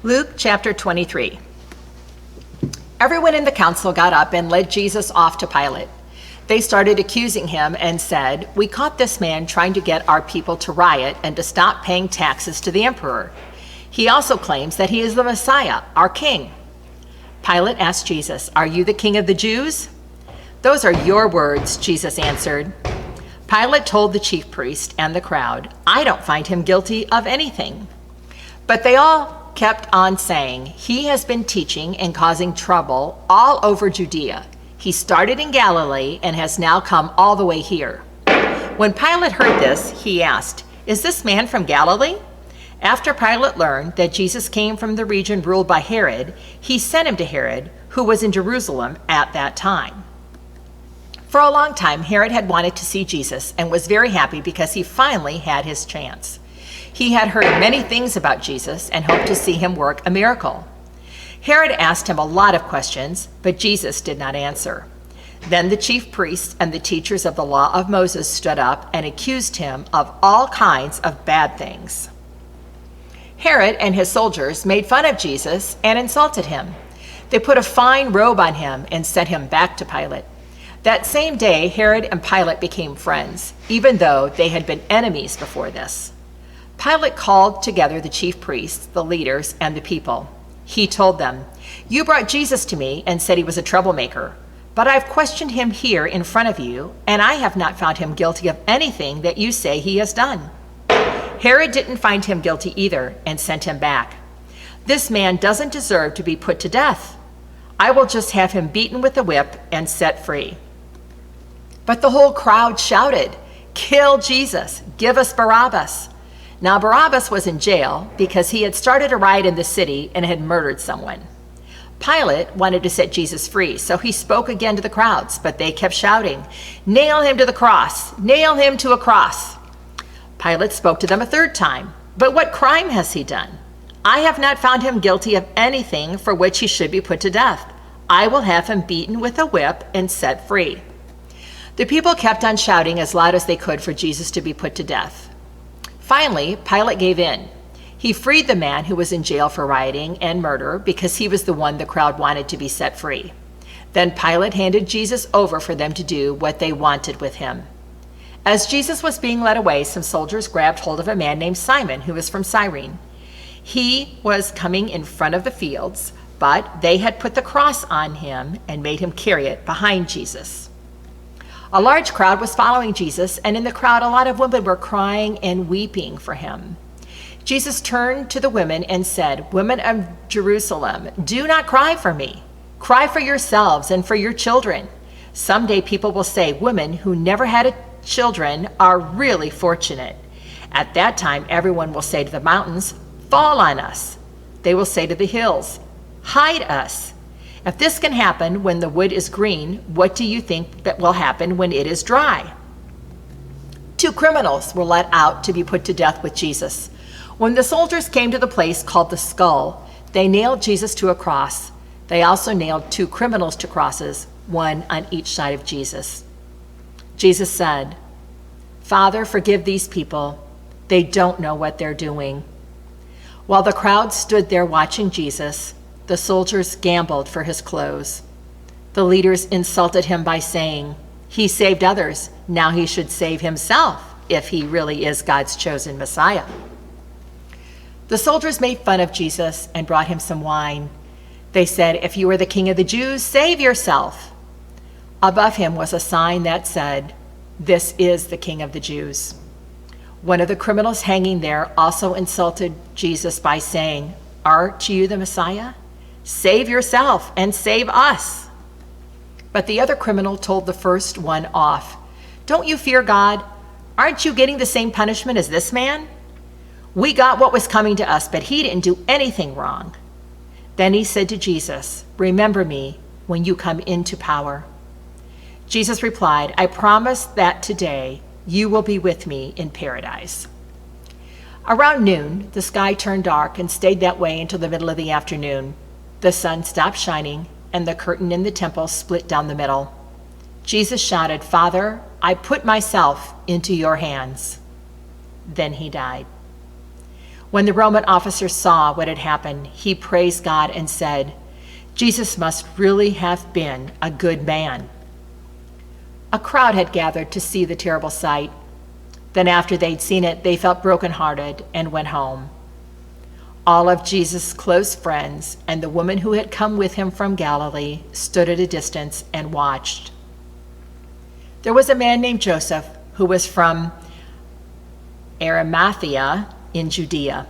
Luke chapter 23. Everyone in the council got up and led Jesus off to Pilate. They started accusing him and said, "We caught this man trying to get our people to riot and to stop paying taxes to the emperor. He also claims that he is the Messiah, our king." Pilate asked Jesus, "Are you the king of the Jews?" "Those are your words," Jesus answered. Pilate told the chief priest and the crowd, "I don't find him guilty of anything." But they all kept on saying, "He has been teaching and causing trouble all over Judea. He started in Galilee and has now come all the way here." When Pilate heard this, he asked, "Is this man from Galilee?" After Pilate learned that Jesus came from the region ruled by Herod, he sent him to Herod, who was in Jerusalem at that time. For a long time, Herod had wanted to see Jesus and was very happy because he finally had his chance. He had heard many things about Jesus and hoped to see him work a miracle. Herod asked him a lot of questions, but Jesus did not answer. Then the chief priests and the teachers of the law of Moses stood up and accused him of all kinds of bad things. Herod and his soldiers made fun of Jesus and insulted him. They put a fine robe on him and sent him back to Pilate. That same day, Herod and Pilate became friends, even though they had been enemies before this. Pilate called together the chief priests, the leaders, and the people. He told them, "You brought Jesus to me and said he was a troublemaker, but I've questioned him here in front of you, and I have not found him guilty of anything that you say he has done." Herod didn't find him guilty either and sent him back. "This man doesn't deserve to be put to death. I will just have him beaten with a whip and set free." But the whole crowd shouted, "Kill Jesus! Give us Barabbas!" Now Barabbas was in jail because he had started a riot in the city and had murdered someone. Pilate wanted to set Jesus free, so he spoke again to the crowds, but they kept shouting, "Nail him to the cross! Nail him to a cross!" Pilate spoke to them a third time, "But what crime has he done? I have not found him guilty of anything for which he should be put to death. I will have him beaten with a whip and set free." The people kept on shouting as loud as they could for Jesus to be put to death. Finally, Pilate gave in. He freed the man who was in jail for rioting and murder because he was the one the crowd wanted to be set free. Then Pilate handed Jesus over for them to do what they wanted with him. As Jesus was being led away, some soldiers grabbed hold of a man named Simon, who was from Cyrene. He was coming in front of the fields, but they had put the cross on him and made him carry it behind Jesus. A large crowd was following Jesus, and in the crowd, a lot of women were crying and weeping for him. Jesus turned to the women and said, "Women of Jerusalem, do not cry for me. Cry for yourselves and for your children. Someday people will say, 'Women who never had children are really fortunate.' At that time, everyone will say to the mountains, 'Fall on us.' They will say to the hills, 'Hide us.' If this can happen when the wood is green, what do you think that will happen when it is dry?" 2 criminals were let out to be put to death with Jesus. When the soldiers came to the place called the Skull, they nailed Jesus to a cross. They also nailed 2 criminals to crosses, one on each side of Jesus. Jesus said, "Father, forgive these people. They don't know what they're doing." While the crowd stood there watching Jesus, the soldiers gambled for his clothes. The leaders insulted him by saying, "He saved others. Now he should save himself if he really is God's chosen Messiah." The soldiers made fun of Jesus and brought him some wine. They said, "If you are the king of the Jews, save yourself." Above him was a sign that said, "This is the King of the Jews." One of the criminals hanging there also insulted Jesus by saying, "Aren't you the Messiah? Save yourself and save us." But the other criminal told the first one off, "Don't you fear God? Aren't you getting the same punishment as this man? We got what was coming to us, but he didn't do anything wrong." Then he said to Jesus, "Remember me when you come into power." Jesus replied, "I promise that today you will be with me in paradise." Around noon, the sky turned dark and stayed that way until the middle of the afternoon. The sun stopped shining, and the curtain in the temple split down the middle. Jesus shouted, "Father, I put myself into your hands." Then he died. When the Roman officer saw what had happened, he praised God and said, "Jesus must really have been a good man." A crowd had gathered to see the terrible sight. Then after they'd seen it, they felt brokenhearted and went home. All of Jesus' close friends and the woman who had come with him from Galilee stood at a distance and watched. There was a man named Joseph who was from Arimathea in Judea.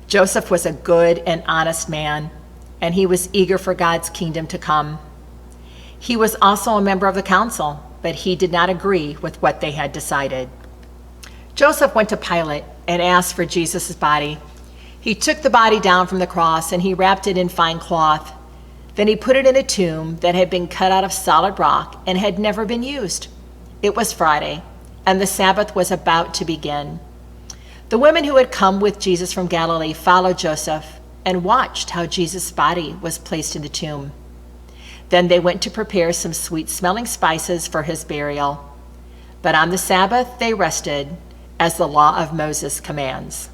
Joseph was a good and honest man, and he was eager for God's kingdom to come. He was also a member of the council, but he did not agree with what they had decided. Joseph went to Pilate and asked for Jesus' body. He took the body down from the cross and he wrapped it in fine cloth. Then he put it in a tomb that had been cut out of solid rock and had never been used. It was Friday, and the Sabbath was about to begin. The women who had come with Jesus from Galilee followed Joseph and watched how Jesus' body was placed in the tomb. Then they went to prepare some sweet-smelling spices for his burial. But on the Sabbath they rested, as the law of Moses commands.